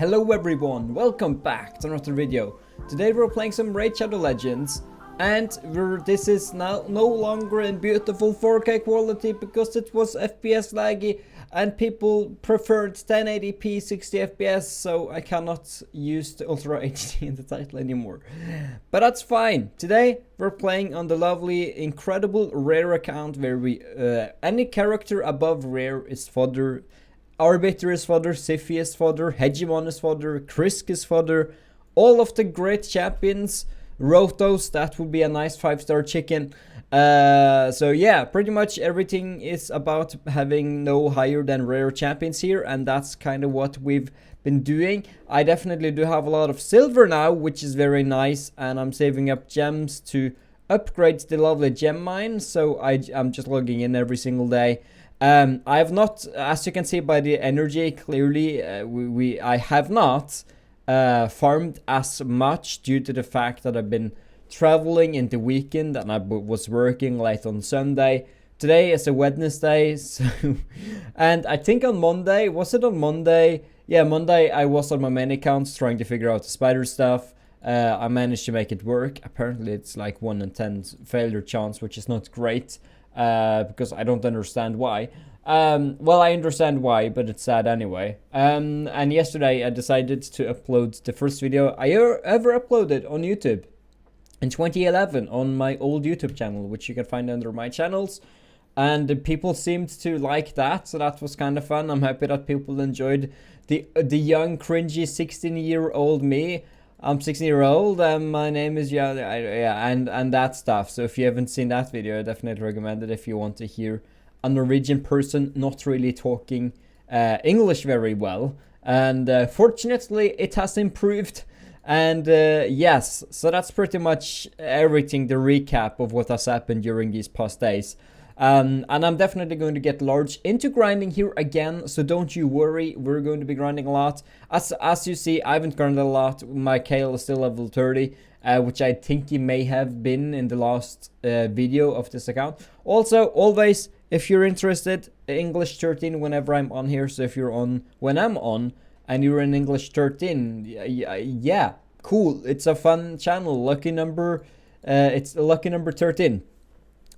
Hello everyone, welcome back to another video. Today we're playing some Raid Shadow Legends, and this is now no longer in beautiful 4K quality because it was FPS laggy and people preferred 1080p 60 FPS, so I cannot use the Ultra HD in the title anymore. But that's fine. Today we're playing on the lovely, incredible rare account where we any character above rare is fodder. Arbiter is fodder, Siphi is fodder, Hegemon is fodder, Krisk is fodder, all of the great champions, Rotos, that would be a nice 5-star chicken. So yeah, pretty much everything is about having no higher than rare champions here, and that's kind of what we've been doing. I definitely do have a lot of silver now, which is very nice, and I'm saving up gems to upgrade the lovely gem mine, so I'm just logging in every single day. I have not, as you can see by the energy, clearly I have not farmed as much due to the fact that I've been traveling in the weekend and I was working late on Sunday. Today is a Wednesday, so and I think on Monday, was it on Monday? Yeah, Monday I was on my main accounts trying to figure out the spider stuff. I managed to make it work. Apparently it's like 1 in 10 failure chance, which is not great. Because I don't understand why. Well, I understand why, but it's sad anyway. And yesterday I decided to upload the first video I ever uploaded on YouTube in 2011 on my old YouTube channel, which you can find under my channels. And the people seemed to like that, so that was kind of fun. I'm happy that people enjoyed the young, cringy 16-year-old me. I'm 16-year-old, and my name is and that stuff. So if you haven't seen that video, I definitely recommend it if you want to hear a Norwegian person not really talking English very well. And fortunately, it has improved. And yes, so that's pretty much everything, the recap of what has happened during these past days. And I'm definitely going to get large into grinding here again, so don't you worry, we're going to be grinding a lot. As you see, I haven't grinded a lot. My Kale is still level 30, which I think he may have been in the last video of this account. Also, always, if you're interested, English 13 whenever I'm on here, so if you're on when I'm on and you're in English 13, yeah, cool, it's a fun channel, lucky number, it's lucky number 13.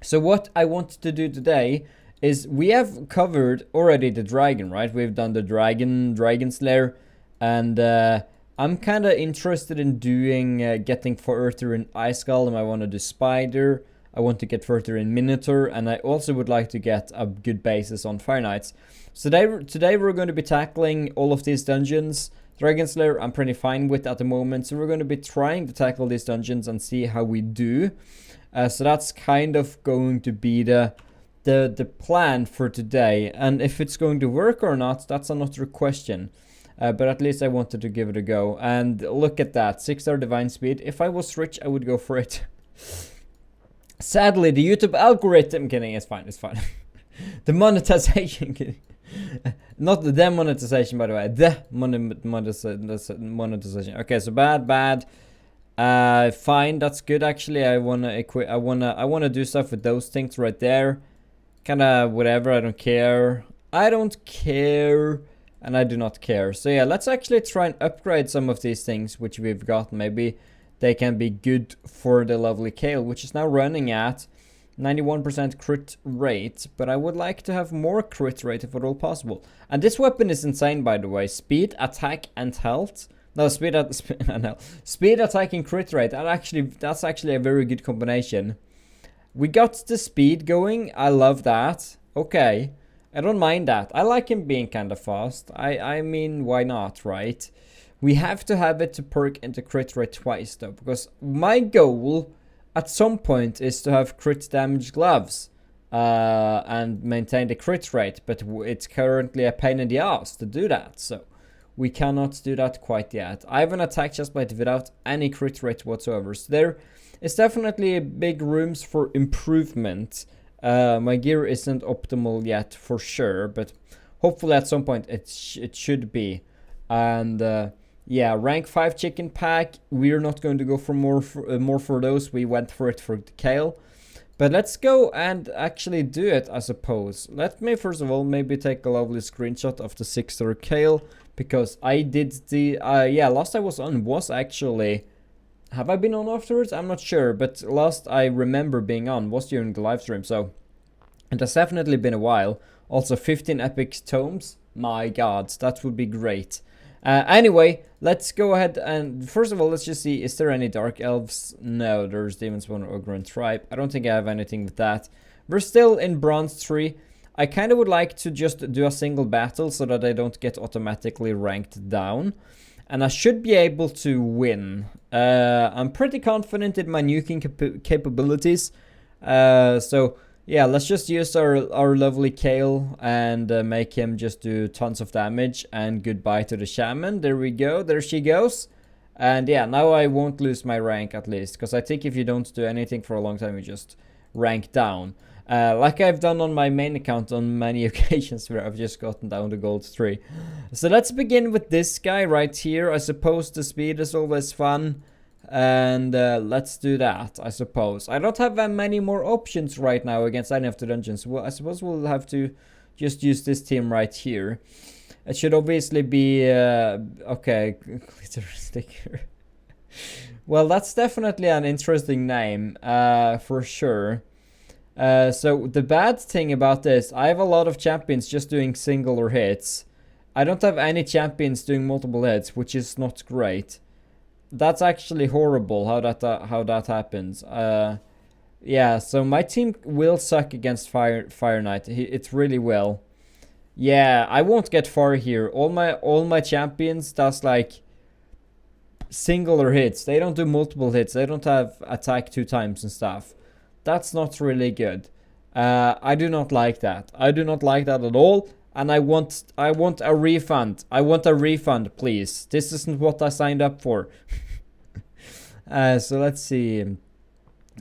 So what I want to do today is we have covered already the dragon, right? We've done the dragon's lair, and I'm kind of interested in doing getting further in Ice Golem. I want to do spider. I want to get further in Minotaur, and I also would like to get a good basis on Fire Knights. So today we're going to be tackling all of these dungeons. Dragon's Lair I'm pretty fine with at the moment, so we're going to be trying to tackle these dungeons and see how we do. So that's kind of going to be the plan for today, and if it's going to work or not, that's another question. But at least I wanted to give it a go. And look at that, 6-star divine speed. If I was rich, I would go for it. Sadly, the YouTube algorithm, kidding, it's fine, it's fine. The monetization, not the demonetization, by the way, the monetization. Okay, so bad. Fine, that's good actually. I wanna do stuff with those things right there. Kinda whatever, I don't care. And I do not care. So yeah, let's actually try and upgrade some of these things which we've got. Maybe they can be good for the lovely Kale, which is now running at 91% crit rate, but I would like to have more crit rate if at all possible. And this weapon is insane, by the way. Speed, attack, and health. No, speed, attack, and crit rate. That's actually a very good combination. We got the speed going. I love that. Okay, I don't mind that. I like him being kind of fast. I mean, why not, right? We have to have it to perk into crit rate twice, though, because my goal at some point is to have crit damage gloves and maintain the crit rate, but it's currently a pain in the ass to do that, so we cannot do that quite yet. I have an attack chestplate without any crit rate whatsoever, so there is definitely big rooms for improvement. My gear isn't optimal yet for sure, but hopefully at some point it should be. And yeah, rank 5 chicken pack. We're not going to go for more for those. We went for it for the Kale. But let's go and actually do it, I suppose. Let me first of all maybe take a lovely screenshot of the 6-star Kale, because I did the yeah, last I was on was actually, have I been on afterwards? I'm not sure, but last I remember being on was during the live stream, so it has definitely been a while. Also 15 epic tomes, my god, that would be great. Anyway, let's go ahead and first of all, let's just see, is there any dark elves? No, there's demons, one ogre and tribe. I don't think I have anything with that. We're still in bronze 3. I kind of would like to just do a single battle so that I don't get automatically ranked down. And I should be able to win. I'm pretty confident in my nuking capabilities. So yeah, let's just use our lovely Kale and make him just do tons of damage. And goodbye to the shaman. There we go. There she goes. And yeah, now I won't lose my rank at least. Because I think if you don't do anything for a long time, you just rank down. Like I've done on my main account on many occasions where I've just gotten down to gold 3. So let's begin with this guy right here. I suppose the speed is always fun. And let's do that, I suppose. I don't have that many more options right now against any of the dungeons. Well, I suppose we'll have to just use this team right here. It should obviously be... okay, glitter sticker. Well, that's definitely an interesting name, for sure. So the bad thing about this, I have a lot of champions just doing singular hits. I don't have any champions doing multiple hits, which is not great. That's actually horrible how that happens. Yeah, so my team will suck against Fire Knight. It really will. Yeah, I won't get far here. All my champions does like singular hits. They don't do multiple hits. They don't have attack 2 times and stuff. That's not really good. I do not like that. I do not like that at all. And I want a refund. I want a refund, please. This isn't what I signed up for. So let's see.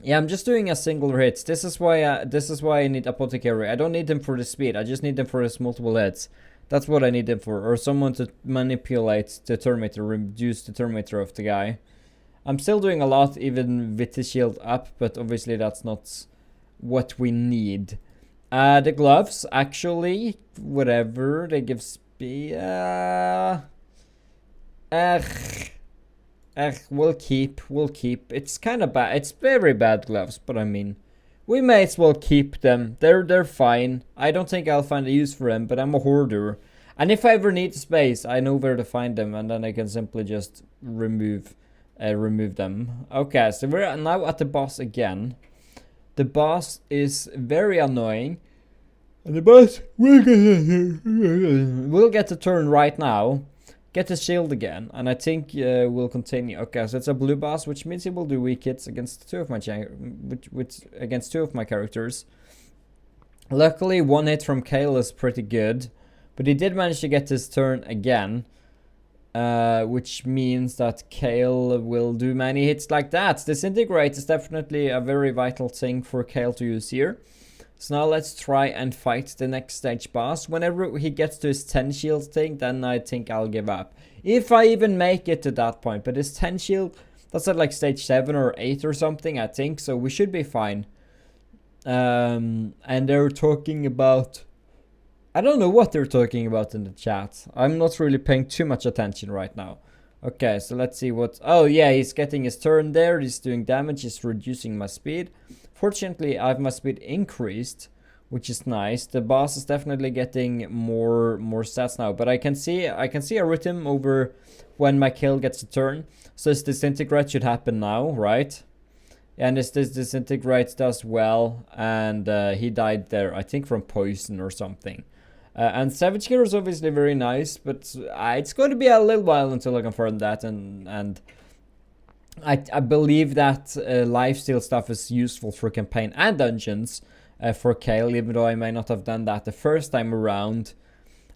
Yeah, I'm just doing a single hit. This is why I need Apothecary. I don't need them for the speed. I just need them for his multiple hits. That's what I need them for. Or someone to manipulate the turn meter, reduce the turn meter of the guy. I'm still doing a lot even with the shield up, but obviously that's not what we need. The gloves, actually, whatever, they give speed. We'll keep. It's kind of bad. It's very bad gloves, but I mean, we may as well keep them. They're fine. I don't think I'll find a use for them, but I'm a hoarder. And if I ever need space, I know where to find them, and then I can simply just remove them. Okay, so we're now at the boss again. The boss is very annoying. And the boss will get a turn right now. Get the shield again, and I think we'll continue. Okay, so it's a blue boss, which means he will do weak hits against two of my characters. Luckily, one hit from Kale is pretty good, but he did manage to get his turn again, which means that Kale will do many hits like that. Disintegrate is definitely a very vital thing for Kale to use here. So now let's try and fight the next stage boss. Whenever he gets to his 10 shield thing, then I think I'll give up. If I even make it to that point. But his 10 shield, that's at like stage 7 or 8 or something, I think. So we should be fine. And they're talking about... I don't know what they're talking about in the chat. I'm not really paying too much attention right now. Okay, so let's see what... Oh yeah, he's getting his turn there. He's doing damage. He's reducing my speed. Fortunately, I have my speed increased, which is nice. The boss is definitely getting more stats now, but I can see a rhythm over when my kill gets a turn. So this disintegrate should happen now, right? And this disintegrate does well, and he died there, I think from poison or something. And Savage Killer is obviously very nice, but it's going to be a little while until I confirm that, and I believe that lifesteal stuff is useful for campaign and dungeons for Kale, even though I may not have done that the first time around.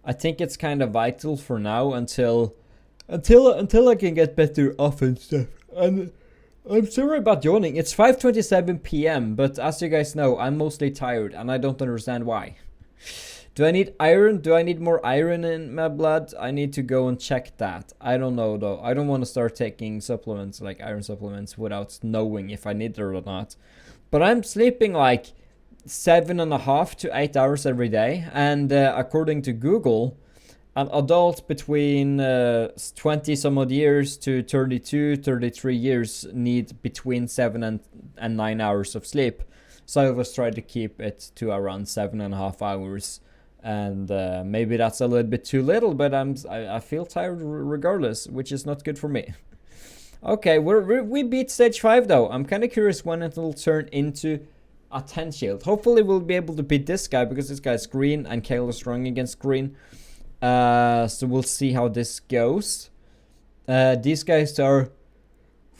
I think it's kind of vital for now until I can get better offense stuff. And I'm sorry about yawning. It's 5:27 p.m., but as you guys know, I'm mostly tired and I don't understand why. Do I need iron? Do I need more iron in my blood? I need to go and check that. I don't know though. I don't want to start taking supplements like iron supplements without knowing if I need it or not. But I'm sleeping like 7.5 to 8 hours every day. And according to Google, an adult between 20 some odd years to 32, 33 years need between 7 and 9 hours of sleep. So I was trying to keep it to around 7.5 hours. And maybe that's a little bit too little, but I feel tired regardless, which is not good for me. Okay, we beat stage 5 though. I'm kind of curious when it will turn into a 10 shield. Hopefully we'll be able to beat this guy, because this guy's green and Kale is strong against green. So we'll see how this goes. These guys are...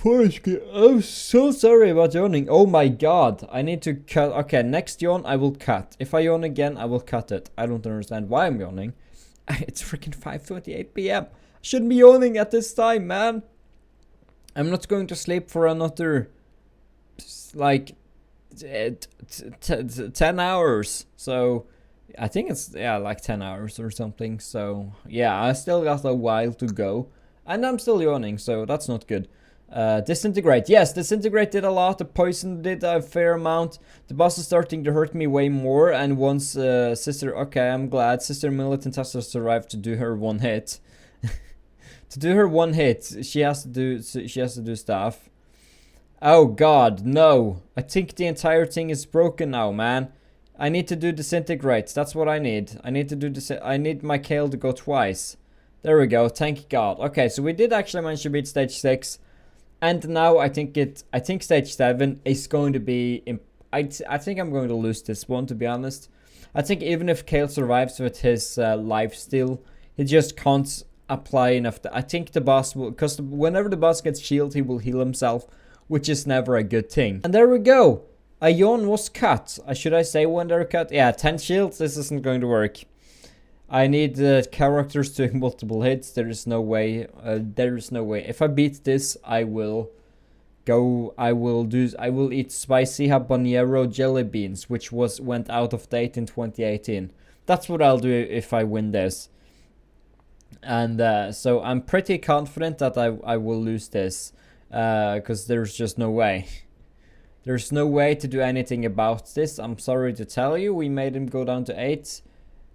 I'm so sorry about yawning. Oh my god, I need to cut. Okay, next yawn I will cut. If I yawn again, I will cut it. I don't understand why I'm yawning. It's freaking 5:28 p.m. I shouldn't be yawning at this time, man. I'm not going to sleep for another, like, 10 hours. So I think it's, yeah, like 10 hours or something. So yeah, I still got a while to go. And I'm still yawning, so that's not good. Disintegrate. Yes, disintegrate did a lot. The poison did a fair amount. The boss is starting to hurt me way more. And once Sister... Okay, I'm glad. Sister Militant has to survive to do her one hit. To do her one hit, she has to do stuff. Oh god, no. I think the entire thing is broken now, man. I need to do disintegrate. That's what I need. I need to do I need my Kale to go twice. There we go. Thank god. Okay, so we did actually manage to beat stage 6. And now I think stage 7 is going to be... I think I'm going to lose this one, to be honest. I think even if Kale survives with his lifesteal, he just can't apply enough. I think the boss will... Because whenever the boss gets shield, he will heal himself, which is never a good thing. And there we go. A yawn was cut. Should I say when they're cut? Yeah, 10 shields. This isn't going to work. I need the characters doing multiple hits. There is no way. There is no way. If I beat this, I will eat spicy habanero jelly beans, which went out of date in 2018. That's what I'll do if I win this. And so I'm pretty confident that I will lose this, because there's just no way. There's no way to do anything about this. I'm sorry to tell you. We made him go down to 8.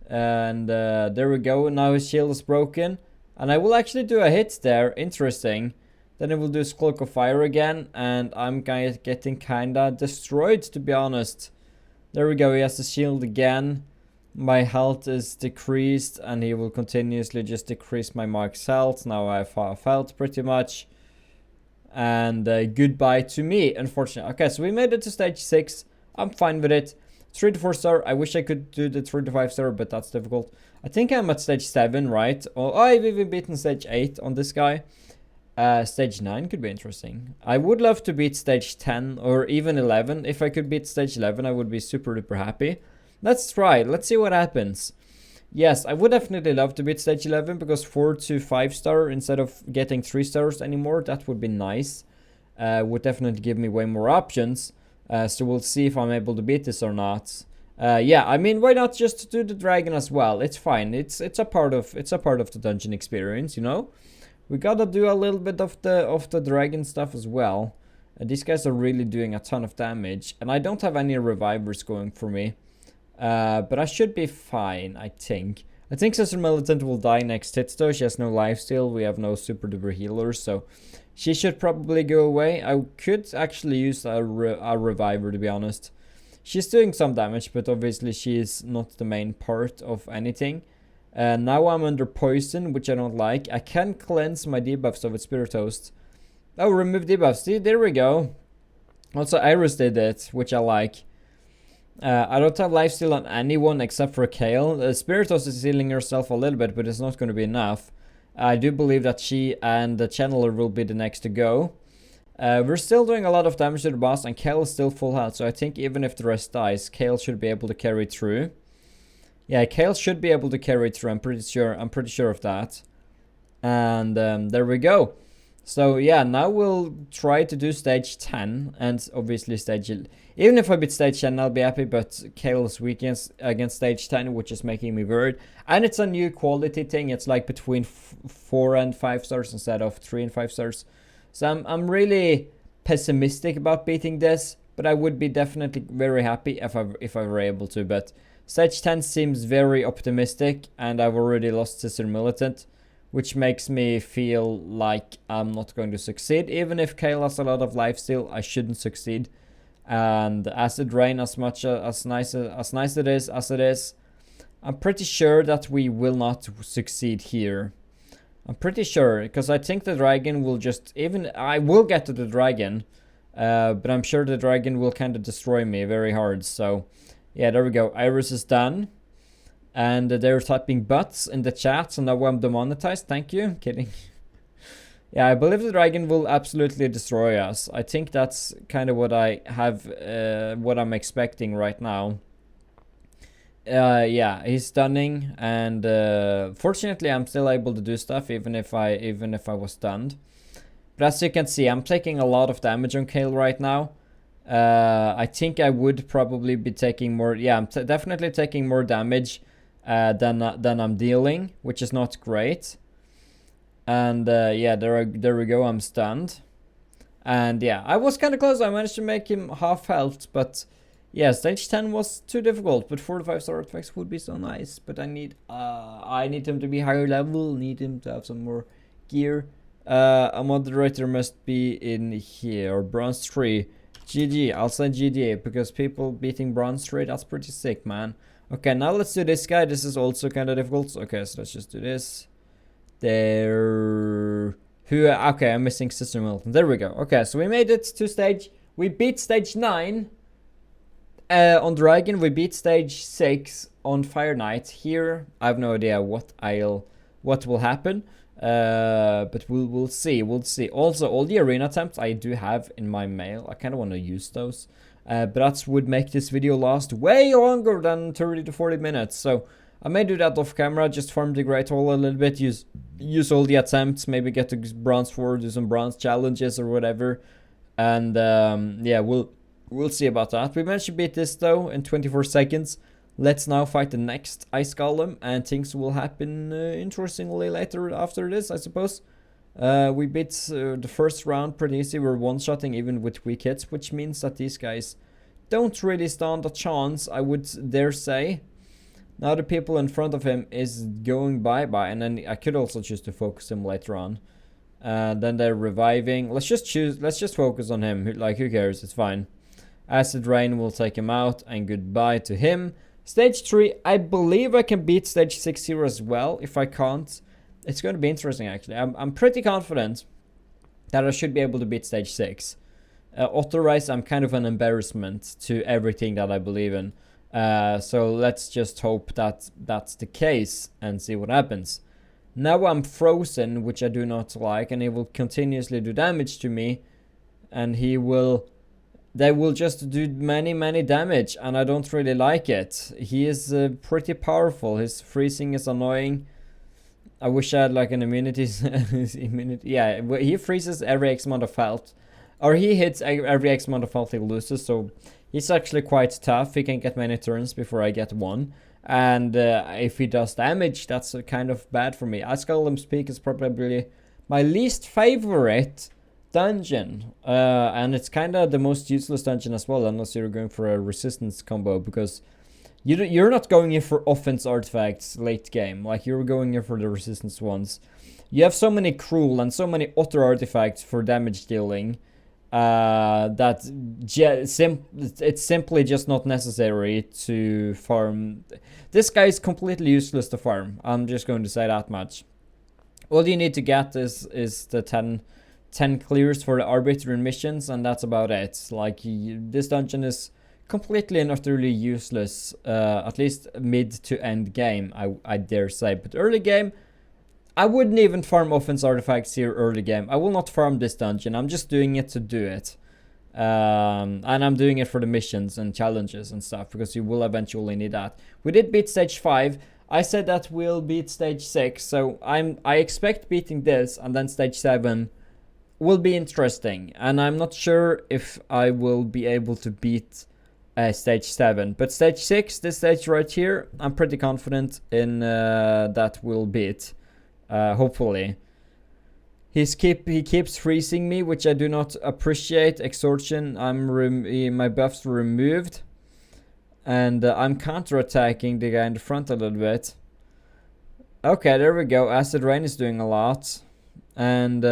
And there we go. Now his shield is broken. And I will actually do a hit there. Interesting. Then I will do his Cloak of Fire again. And I'm getting kinda destroyed, to be honest. There we go. He has the shield again. My health is decreased. And he will continuously just decrease my max health. Now I have half health pretty much. And goodbye to me, unfortunately. Okay, so we made it to stage 6. I'm fine with it. 3 to 4 star. I wish I could do the 3 to 5 star, but that's difficult. I think I'm at stage 7, right? Oh, I've even beaten stage 8 on this guy. Stage 9 could be interesting. I would love to beat stage 10 or even 11. If I could beat stage 11, I would be super duper happy. Let's try. Let's see what happens. Yes, I would definitely love to beat stage 11, because 4 to 5 star instead of getting 3 stars anymore, that would be nice. Would definitely give me way more options. So we'll see if I'm able to beat this or not. Yeah, I mean, why not just do the dragon as well? It's fine. It's a part of the dungeon experience, you know. We gotta do a little bit of the dragon stuff as well. These guys are really doing a ton of damage, and I don't have any revivers going for me. But I should be fine, I think. I think Sister Militant will die next hit though. She has no lifesteal. We have no super duper healers, so she should probably go away. I could actually use a reviver, to be honest. She's doing some damage, but obviously she is not the main part of anything. Now I'm under poison, which I don't like. I can cleanse my debuffs with Spirit Toast. Oh, remove debuffs. See, there we go. Also, Iris did it, which I like. I don't have lifesteal on anyone except for Kale. Spirit Toast is healing herself a little bit, but it's not going to be enough. I do believe that she and the Channeler will be the next to go. We're still doing a lot of damage to the boss, and Kale is still full health, so I think even if the rest dies, Kale should be able to carry through. Yeah, Kale should be able to carry through. I'm pretty sure of that. And there we go. So yeah, now we'll try to do stage 10, and obviously even if I beat stage 10, I'll be happy, but Kale is weak against stage 10, which is making me worried. And it's a new quality thing. It's like between 4 and 5 stars instead of 3 and 5 stars. So I'm really pessimistic about beating this, but I would be definitely very happy if I were able to. But Stage 10 seems very optimistic, and I've already lost Sister Militant, which makes me feel like I'm not going to succeed. Even if Kale has a lot of life steal, I shouldn't succeed. And Acid Rain, as much as nice it is, I'm pretty sure that we will not succeed here. I'm pretty sure, because I think the dragon will just, I will get to the dragon, but I'm sure the dragon will kind of destroy me very hard. So yeah, there we go. Iris is done. And they're typing butts in the chat, so now I'm demonetized. Thank you. Kidding. Yeah, I believe the dragon will absolutely destroy us. I think that's kind of what I have, what I'm expecting right now. Yeah, he's stunning, and fortunately I'm still able to do stuff even if I was stunned. But as you can see, I'm taking a lot of damage on Kale right now. I think I would probably be taking more. Yeah, I'm definitely taking more damage than I'm dealing, which is not great. And yeah, there we go. I'm stunned, and yeah, I was kind of close. I managed to make him half health, but yeah, stage 10 was too difficult. But 4 to 5 star artifacts would be so nice. But I need him to be higher level. Need him to have some more gear. A moderator must be in here, or bronze 3. GG, I'll say GG, because people beating bronze 3, that's pretty sick, man. Okay, now let's do this guy. This is also kind of difficult. Okay, so let's just do this. There. Okay, I'm missing Sister Milton. There we go. Okay, so we made it to stage. We beat stage 9 on Dragon. We beat stage 6 on Fire Knight. Here, I have no idea what will happen. But we'll see. We'll see. Also, all the arena attempts I do have in my mail. I kind of want to use those. But that would make this video last way longer than 30 to 40 minutes. So I may do that off camera. Just farm the Great Hall a little bit. Use all the attempts. Maybe get to bronze 4. Do some bronze challenges or whatever. And yeah, we'll see about that. We managed to beat this though in 24 seconds. Let's now fight the next Ice Golem, and things will happen interestingly later after this, I suppose. We beat the first round pretty easy. We're one-shotting even with weak hits, which means that these guys don't really stand a chance, I would dare say. Now the people in front of him is going bye-bye, and then I could also choose to focus him later on. Then they're reviving. Let's just focus on him. Like, who cares? It's fine. Acid Rain will take him out, and goodbye to him. Stage 3, I believe I can beat stage 6 here as well. If I can't, it's going to be interesting actually. I'm pretty confident that I should be able to beat stage 6. Otherwise, I'm kind of an embarrassment to everything that I believe in. So let's just hope that that's the case and see what happens. Now I'm frozen, which I do not like, and he will continuously do damage to me. And they will just do many damage, and I don't really like it. He is pretty powerful. His freezing is annoying. I wish I had like an immunity. Yeah, he freezes every X amount of health. Or he hits every X amount of health he loses, so he's actually quite tough. He can get many turns before I get one. And if he does damage, that's kind of bad for me. Ice Golem's Peak is probably my least favorite dungeon, and it's kind of the most useless dungeon as well, unless you're going for a resistance combo, because you're not going in for offense artifacts late game, like you're going in for the resistance ones. You have so many cruel and so many other artifacts for damage dealing that it's simply just not necessary to farm. This guy is completely useless to farm. I'm just going to say that much. All you need to get is the 10 clears for the arbitrary missions, and that's about it. Like, this dungeon is completely and utterly useless, at least mid to end game, I dare say. But early game, I wouldn't even farm offense artifacts here early game. I will not farm this dungeon. I'm just doing it to do it. And I'm doing it for the missions and challenges and stuff, because you will eventually need that. We did beat stage 5. I said that we'll beat stage 6, so I expect beating this, and then stage 7 will be interesting, and I'm not sure if I will be able to beat stage 7, but stage 6, this stage right here, I'm pretty confident in that we'll beat, hopefully. He keeps freezing me, which I do not appreciate. Extortion, my buffs were removed. And I'm counter-attacking the guy in the front a little bit. Okay, there we go. Acid Rain is doing a lot. And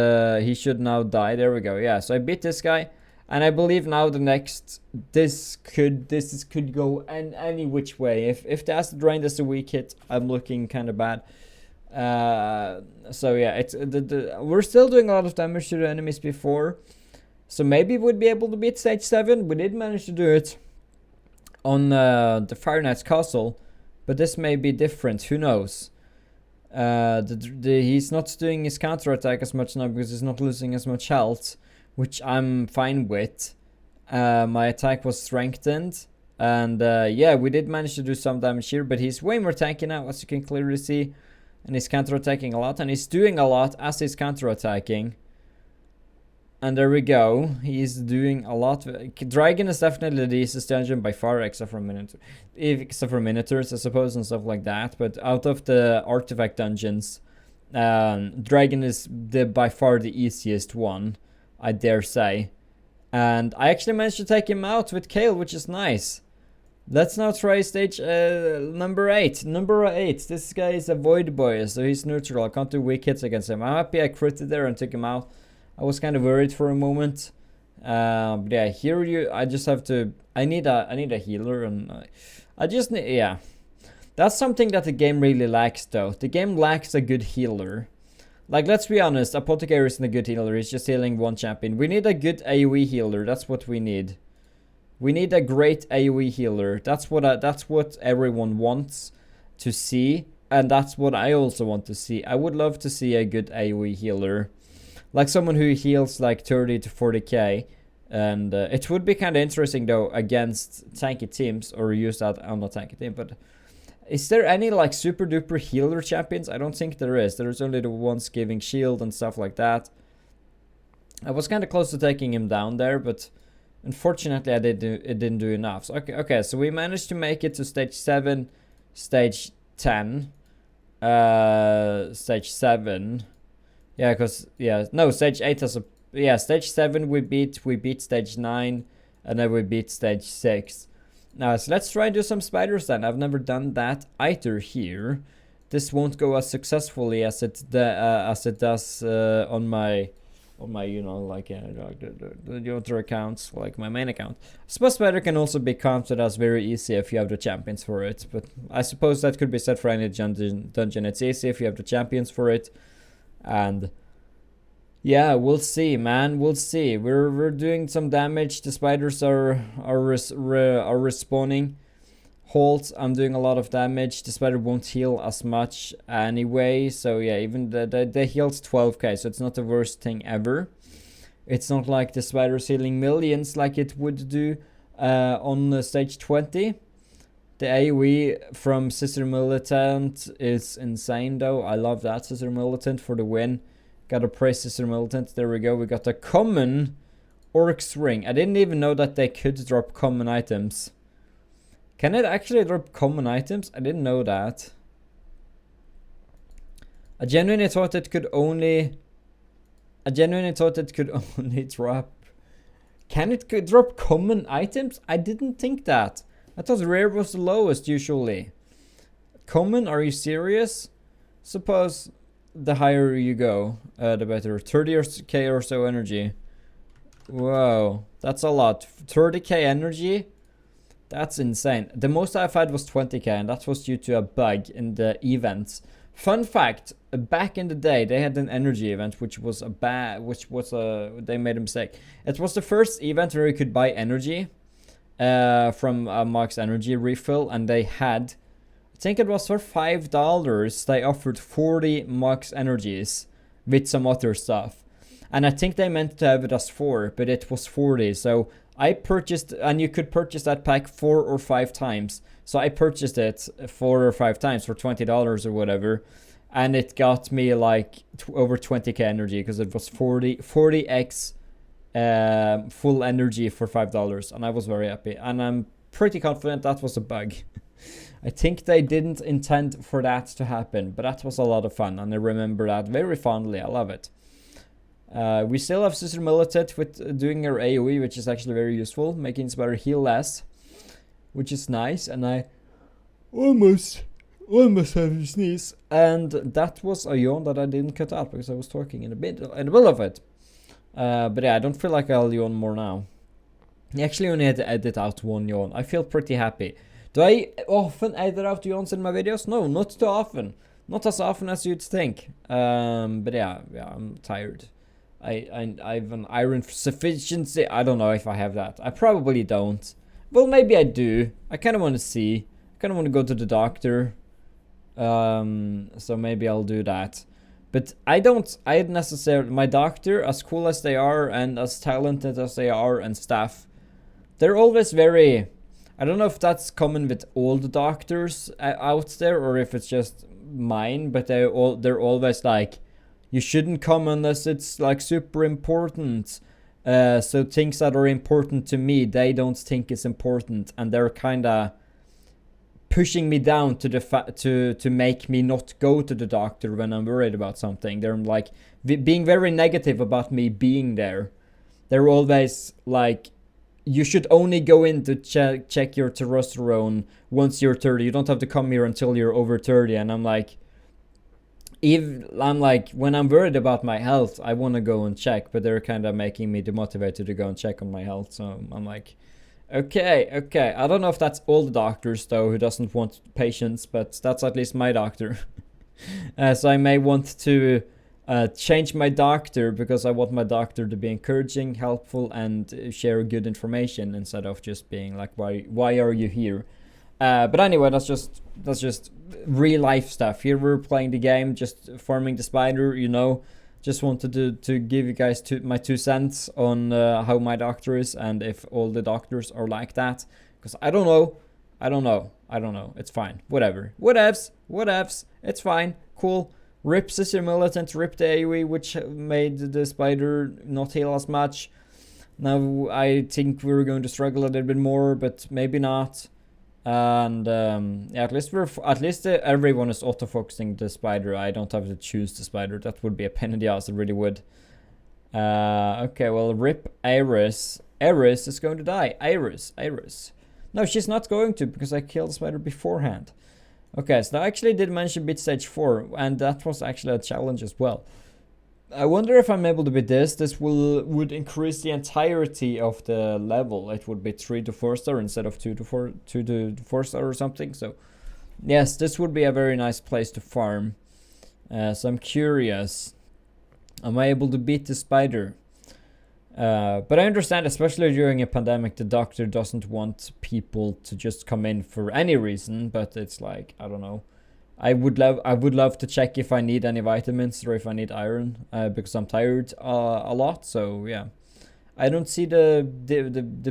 he should now die. There we go. Yeah, so I beat this guy. And I believe now the next... This could go any which way. If the Acid Rain is a weak hit, I'm looking kind of bad. So yeah, it's we're still doing a lot of damage to the enemies before. So maybe we'd be able to beat stage 7. We did manage to do it on the Fire Knight's castle. But this may be different. Who knows? He's not doing his counterattack as much now because he's not losing as much health, which I'm fine with. My attack was strengthened, and yeah, we did manage to do some damage here, but he's way more tanky now, as you can clearly see, and he's counterattacking a lot, and he's doing a lot as he's counterattacking. And there we go, he's doing a lot. Dragon is definitely the easiest dungeon by far, except for Minotaurs, I suppose, and stuff like that. But out of the artifact dungeons, Dragon is by far the easiest one, I dare say. And I actually managed to take him out with Kale, which is nice. Let's now try stage number 8. Number 8, this guy is a Void Boy, so he's neutral. I can't do weak hits against him. I'm happy I critted there and took him out. I was kind of worried for a moment, but yeah, here I just have to. I need a healer, and I just need. Yeah, that's something that the game really lacks, though. The game lacks a good healer. Like, let's be honest, Apothecary isn't a good healer. He's just healing one champion. We need a good AoE healer. That's what we need. We need a great AoE healer. That's what everyone wants to see, and that's what I also want to see. I would love to see a good AoE healer. Like someone who heals like 30 to 40k. And it would be kind of interesting though against tanky teams, or use that on a tanky team. But is there any like super duper healer champions? I don't think there is. There's only the ones giving shield and stuff like that. I was kind of close to taking him down there, but unfortunately it didn't do enough. So, okay, so we managed to make it to stage 7, stage 10, stage 7. Yeah, because, yeah, no, stage 8 has a, yeah, stage 7 we beat stage 9, and then we beat stage 6. Now, so let's try and do some spiders then. I've never done that either here. This won't go as successfully as it does on my, you know, like the other accounts, like my main account. I suppose spider can also be counted as very easy if you have the champions for it, but I suppose that could be said for any dungeon. It's easy if you have the champions for it. And yeah, we'll see, man. We'll see. We're doing some damage. The spiders are respawning. Halt. I'm doing a lot of damage. The spider won't heal as much anyway. So yeah, even the heals 12k. So it's not the worst thing ever. It's not like the spider's healing millions like it would do on stage 20. The AoE from Sister Militant is insane though. I love that. Sister Militant for the win. Gotta praise Sister Militant. There we go. We got a common Orc's Ring. I didn't even know that they could drop common items. Can it actually drop common items? I didn't know that. I genuinely thought it could only drop. Can it drop common items? I didn't think that. I thought rare was the lowest usually. Common? Are you serious? Suppose the higher you go, the better. 30k or so energy. Whoa, that's a lot. 30k energy? That's insane. The most I've had was 20k, and that was due to a bug in the events. Fun fact, back in the day, they had an energy event, they made a mistake. It was the first event where you could buy energy from a max energy refill, and they had, I think it was for $5, they offered 40 max energies with some other stuff. And I think they meant to have it as 4, but it was 40, so I purchased, and you could purchase that pack 4 or 5 times. So I purchased it 4 or 5 times for $20 or whatever. And it got me like over 20k energy because it was 40x full energy for $5. And I was very happy. And I'm pretty confident that was a bug. I think they didn't intend for that to happen. But that was a lot of fun. And I remember that very fondly. I love it. We still have Sister Militant with doing her AoE, which is actually very useful, making Spider heal less. which is nice, and I almost have a sneeze, and that was a yawn that I didn't cut out because I was talking in the middle of it. But yeah, I don't feel like I'll yawn more now. I actually only had to edit out one yawn. I feel pretty happy. Do I often edit out yawns in my videos? No, not too often. Not as often as you'd think. But yeah, I'm tired. I've an iron sufficiency. I don't know if I have that. I probably don't. Well, maybe I do. I kind of want to see. I kind of want to go to the doctor. So maybe I'll do that. But I necessarily, my doctor, as cool as they are and as talented as they are and stuff, they're always very, I don't know if that's common with all the doctors out there or if it's just mine, but they're always like, you shouldn't come unless it's like super important. So things that are important to me, they don't think is important, and they're kind of pushing me down to the to make me not go to the doctor when I'm worried about something. They're like being very negative about me being there. They're always like, you should only go in to check your testosterone once you're 30. You don't have to come here until you're over 30. And I'm like, when I'm worried about my health, I want to go and check, but they're kind of making me demotivated to go and check on my health. So I'm like, okay. I don't know if that's all the doctors though who doesn't want patients, but that's at least my doctor. So I may want to change my doctor because I want my doctor to be encouraging, helpful, and share good information instead of just being like, why are you here? But anyway, that's just real life stuff. Here we're playing the game, just farming the spider, you know. Just wanted to give you guys my 2 cents on how my doctor is and if all the doctors are like that. Because I don't know. It's fine. Whatever. Whatevs. It's fine. Cool. Rip Sister Militant, rip the AoE, which made the spider not heal as much. Now I think we're going to struggle a little bit more, but maybe not. And yeah, at least everyone is auto-focusing the spider. I don't have to choose the spider. That would be a pain in the ass. It really would. Okay, well, rip Iris. Iris is going to die. Iris. No, she's not going to because I killed the spider beforehand. Okay, so I actually did mention beat stage 4, and that was actually a challenge as well. I wonder if I'm able to beat this. This would increase the entirety of the level. It would be 3 to 4 star instead of 2 to 4 star or something. So yes, this would be a very nice place to farm. So I'm curious, am I able to beat the spider? But I understand, especially during a pandemic, the doctor doesn't want people to just come in for any reason. But it's like, I don't know. I would love to check if I need any vitamins or if I need iron, because I'm tired a lot. So yeah, I don't see the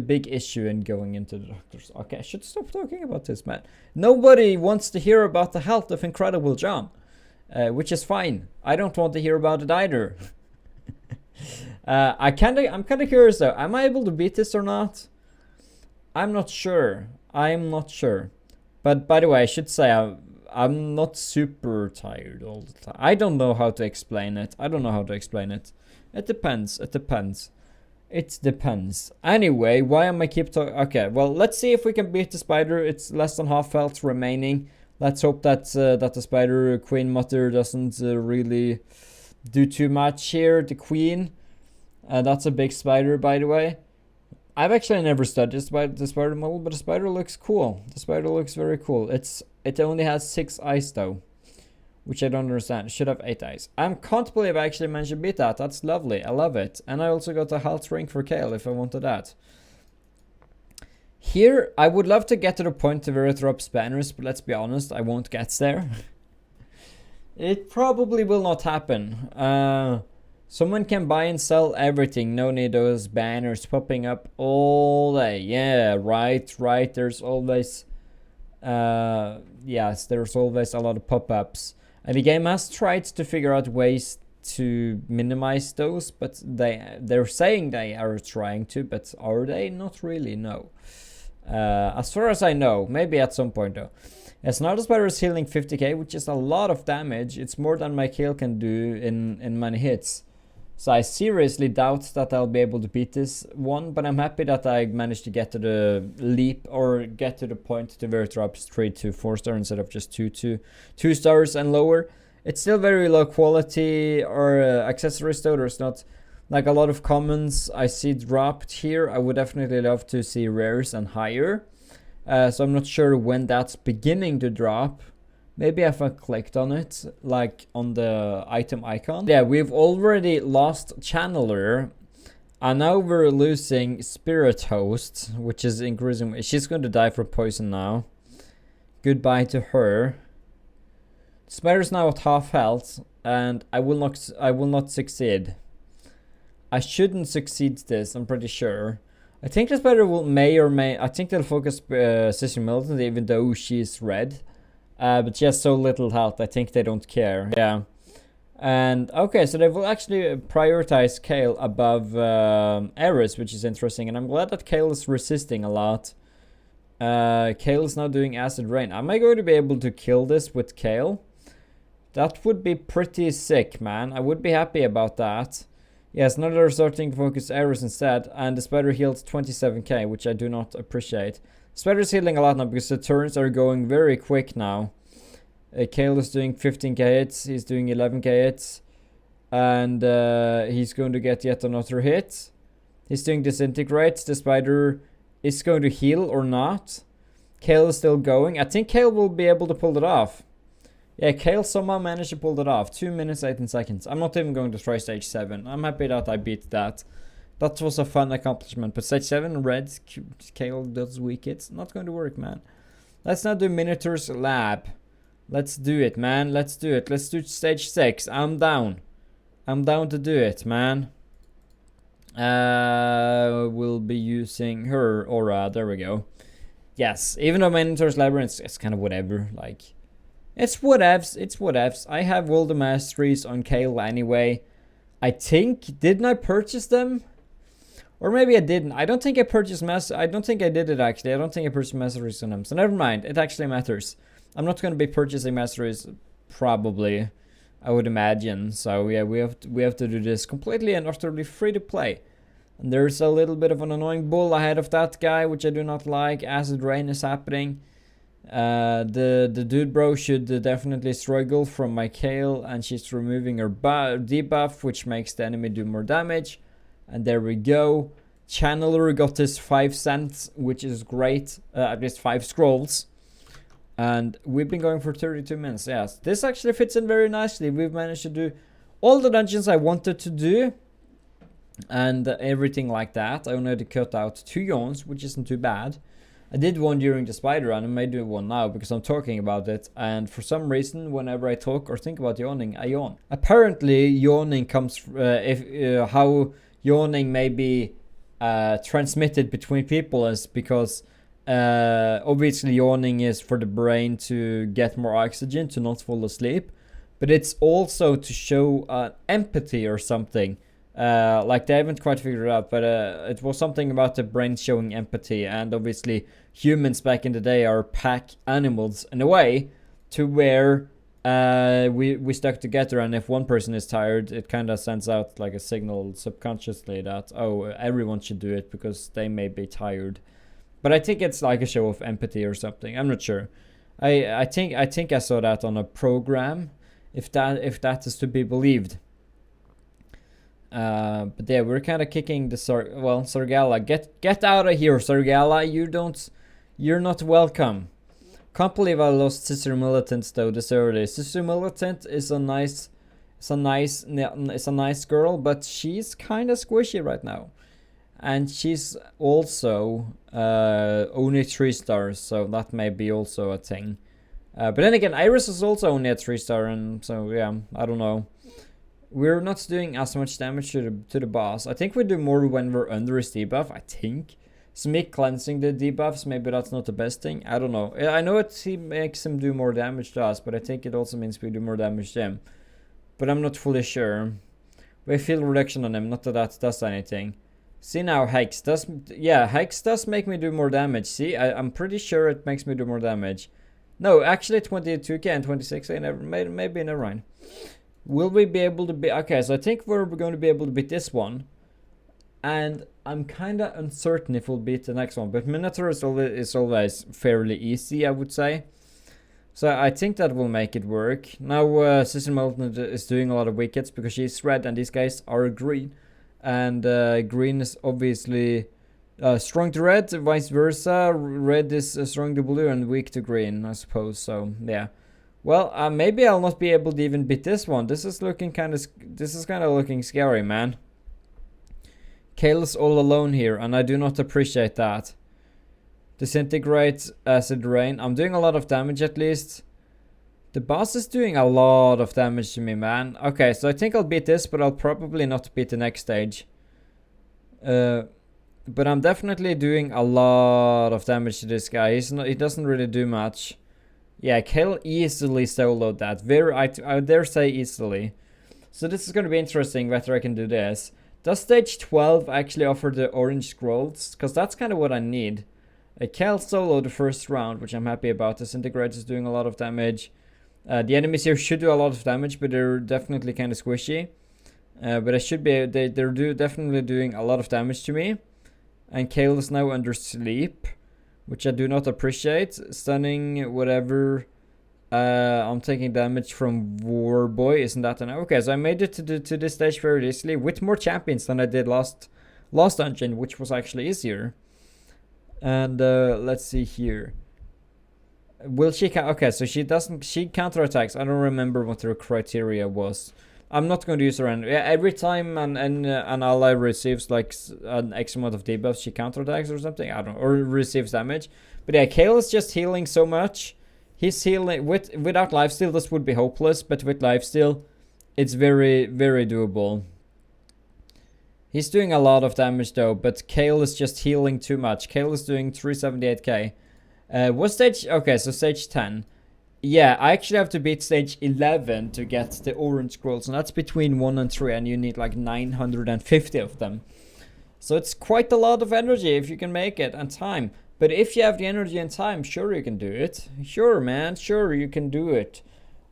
big issue in going into the doctors. Okay, I should stop talking about this, man. Nobody wants to hear about the health of Incredible John, which is fine. I don't want to hear about it either. I'm kind of curious though. Am I able to beat this or not? I'm not sure. But by the way, I should say I'm not super tired all the time. I don't know how to explain it. It depends. Anyway, why am I keep talking? Okay, well, let's see if we can beat the spider. It's less than half health remaining. Let's hope that the spider Queen Mother doesn't really do too much here. The queen, that's a big spider, by the way. I've actually never studied the spider model, but the spider looks cool. The spider looks very cool. It only has 6 eyes though, which I don't understand. It should have 8 eyes. I can't believe I actually managed to beat that. That's lovely. I love it. And I also got a health ring for Kale if I wanted that. Here, I would love to get to the point where it drops banners, but let's be honest, I won't get there. It probably will not happen. Someone can buy and sell everything. No need those banners popping up all day. Yeah, right. There's always, yes, there's always a lot of pop-ups. And the game has tried to figure out ways to minimize those, but they're saying they are trying to, but are they? Not really, no. As far as I know, maybe at some point though. Yes, now the spider is healing 50k, which is a lot of damage. It's more than my kill can do in many hits. So I seriously doubt that I'll be able to beat this one, but I'm happy that I managed to get to the leap, or get to the point to where it drops 3 to 4 star instead of just 2 to 2 stars and lower. It's still very low quality or accessories though. There's not like a lot of commons I see dropped here. I would definitely love to see rares and higher. So I'm not sure when that's beginning to drop. Maybe if I clicked on it, like on the item icon. Yeah, we've already lost Channeler. And now we're losing Spirit Host, which is increasing. She's going to die from poison now. Goodbye to her. Spider's now at half health, and I will not succeed. I shouldn't succeed this, I'm pretty sure. I think the spider will I think they'll focus Sister Militant even though she's red. But she has so little health, I think they don't care. Yeah. And okay, so they will actually prioritize Kale above Eris, which is interesting. And I'm glad that Kale is resisting a lot. Kale is now doing Acid Rain. Am I going to be able to kill this with Kale? That would be pretty sick, man. I would be happy about that. Yes, now they're starting to focus Eris instead. And the spider heals 27k, which I do not appreciate. Spider's healing a lot now because the turns are going very quick now. Kale is doing 15k hits, he's doing 11k hits. And he's going to get yet another hit. He's doing Disintegrates. The spider is going to heal or not. Kale is still going. I think Kale will be able to pull it off. Yeah, Kale somehow managed to pull it off. 2 minutes, 18 seconds. I'm not even going to try stage 7. I'm happy that I beat that. That was a fun accomplishment. But stage 7, red, Kale does weak hits. Not going to work, man. Let's now do Minotaur's lab. Let's do it, man. Let's do it. Let's do stage 6. I'm down. I'm down to do it, man. We'll be using her aura. There we go. Yes, even though Minotaur's Labyrinth, it's kind of whatever. Like, it's whatevs. It's whatevs. I have all the masteries on Kale anyway. I think, didn't I purchase them? Or maybe I didn't. I don't think I purchased I don't think I did it actually. I don't think I purchased masteries on them. So never mind. It actually matters. I'm not going to be purchasing masteries probably. I would imagine. So yeah, we have to do this completely and utterly free to play. And there's a little bit of an annoying bull ahead of that guy, which I do not like. Acid Rain is happening. The dude bro should definitely struggle from my Kale, and she's removing her debuff, which makes the enemy do more damage. And there we go. Channeler got his 5 cents, which is great. At least 5 scrolls. And we've been going for 32 minutes. Yes, this actually fits in very nicely. We've managed to do all the dungeons I wanted to do. And everything like that. I only had to cut out 2 yawns, which isn't too bad. I did one during the spider run. I may do one now because I'm talking about it. And for some reason, whenever I talk or think about yawning, I yawn. Apparently, yawning comes how yawning may be transmitted between people is because obviously yawning is for the brain to get more oxygen to not fall asleep, but it's also to show empathy or something. Like they haven't quite figured it out, but it was something about the brain showing empathy. And obviously humans back in the day are pack animals in a way to where we stuck together, and if one person is tired, it kind of sends out like a signal subconsciously that, oh, everyone should do it because they may be tired. But I think it's like a show of empathy or something. I'm not sure. I think I saw that on a program, if that is to be believed. But yeah, we're kind of kicking the Sargala. Get out of here, Sargala. You're not welcome. Can't believe I lost Sister Militant though this early. Sister Militant is a nice girl, but she's kind of squishy right now. And she's also only 3 stars, so that may be also a thing. But then again, Iris is also only a 3 star, and so yeah, I don't know. We're not doing as much damage to the boss. I think we do more when we're under his debuff, I think. Smic cleansing the debuffs, maybe that's not the best thing. I don't know. I know he makes him do more damage to us, but I think it also means we do more damage to him. But I'm not fully sure. We feel reduction on him, not that does anything. See now, Hex does make me do more damage. See, I'm pretty sure it makes me do more damage. No, actually 22k and 26k, maybe never mind. Will we be able to beat... Okay, so I think we're going to be able to beat this one. And I'm kind of uncertain if we'll beat the next one. But Minotaur is always fairly easy, I would say. So I think that will make it work. Now Sister Molten is doing a lot of wickets because she's red and these guys are green. And green is obviously strong to red, vice versa. Red is strong to blue and weak to green, I suppose. So yeah. Well, maybe I'll not be able to even beat this one. This is looking kind of looking scary, man. Kale's all alone here, and I do not appreciate that. Disintegrate, acid rain. I'm doing a lot of damage at least. The boss is doing a lot of damage to me, man. Okay, so I think I'll beat this, but I'll probably not beat the next stage. But I'm definitely doing a lot of damage to this guy. He doesn't really do much. Yeah, Kale easily soloed that. I dare say easily. So this is going to be interesting whether I can do this. Does stage 12 actually offer the orange scrolls? Because that's kind of what I need. Kale solo the first round, which I'm happy about. Disintegrate is doing a lot of damage. The enemies here should do a lot of damage, but they're definitely kind of squishy. But they're definitely doing a lot of damage to me. And Kale is now under sleep, which I do not appreciate. Stunning, whatever. I'm taking damage from Warboy. Isn't that enough? Okay, so I made it to this stage very easily with more champions than I did last dungeon, which was actually easier. And let's see here. Will she? Okay, so she doesn't. She counterattacks. I don't remember what her criteria was. I'm not going to use her. Every time an ally receives like an X amount of debuffs, she counterattacks or something. I don't know, or receives damage. But yeah, Kale is just healing so much. He's healing without lifesteal. This would be hopeless, but with lifesteal, it's very, very doable. He's doing a lot of damage though, but Kale is just healing too much. Kale is doing 378k. What stage? Okay, so stage 10. Yeah, I actually have to beat stage 11 to get the orange scrolls, and that's between 1 and 3, and you need like 950 of them. So it's quite a lot of energy if you can make it, and time. But if you have the energy and time, sure you can do it. Sure, man, sure you can do it.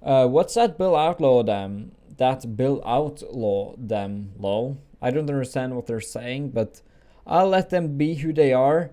What's that bill outlaw them? That bill outlaw them, lol. I don't understand what they're saying, but I'll let them be who they are.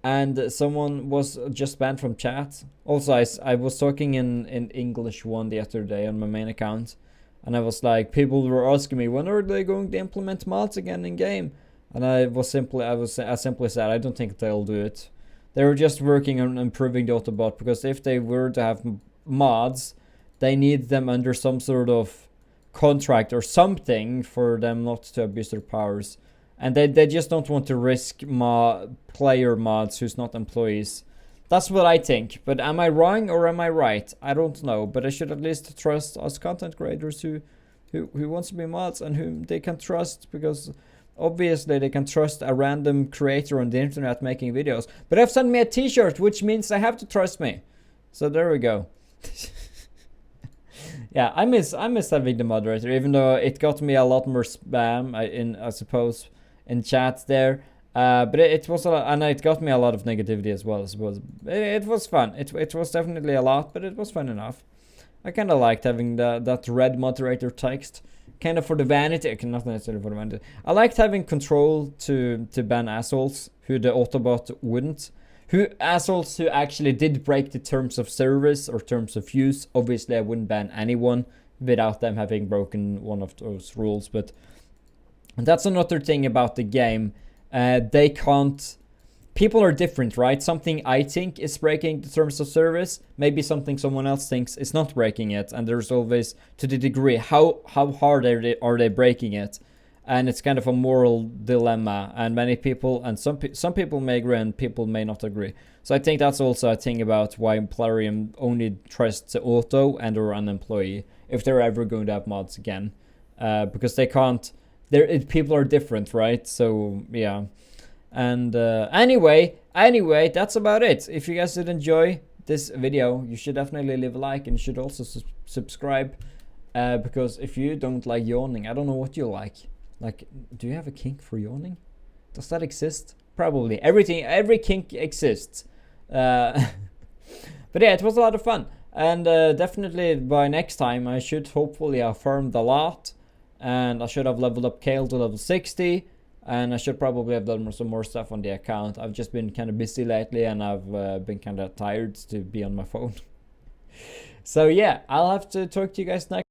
And someone was just banned from chat. Also, I was talking in English 1 the other day on my main account. And I was like, people were asking me, when are they going to implement mods again in game? And I simply said, I don't think they'll do it. They were just working on improving the Autobot, because if they were to have mods, they need them under some sort of contract or something for them not to abuse their powers. And they just don't want to risk player mods who's not employees. That's what I think. But am I wrong or am I right? I don't know. But I should at least trust us content creators who wants to be mods and whom they can trust, because obviously they can trust a random creator on the internet making videos. But they've sent me a t-shirt, which means they have to trust me. So there we go. Yeah, I miss having the moderator, even though it got me a lot more spam I suppose in chat there. But it was a lot, and it got me a lot of negativity as well, I suppose. It was fun. It was definitely a lot, but it was fun enough. I kind of liked having that red moderator text, kind of for the vanity. Not necessarily for the vanity. I liked having control to ban assholes who the Autobot wouldn't. Assholes who actually did break the terms of service or terms of use. Obviously, I wouldn't ban anyone without them having broken one of those rules. But that's another thing about the game. They can't... People are different, right? Something I think is breaking the terms of service, maybe something someone else thinks is not breaking it. And there's always, to the degree, how hard are they breaking it? And it's kind of a moral dilemma, and many people, and some people may agree and people may not agree. So I think that's also a thing about why Plarium only trusts the auto and or an employee if they're ever going to have mods again, because they can't. People are different, right? So yeah. And anyway, that's about it. If you guys did enjoy this video, you should definitely leave a like, and you should also subscribe, because if you don't like yawning, I don't know what you like. Like, do you have a kink for yawning? Does that exist? Probably. Every kink exists. But yeah, it was a lot of fun. And definitely by next time I should hopefully have farmed a lot, and I should have leveled up Kale to level 60, and I should probably have done some more stuff on the account. I've just been kind of busy lately, and I've been kind of tired to be on my phone. So yeah, I'll have to talk to you guys next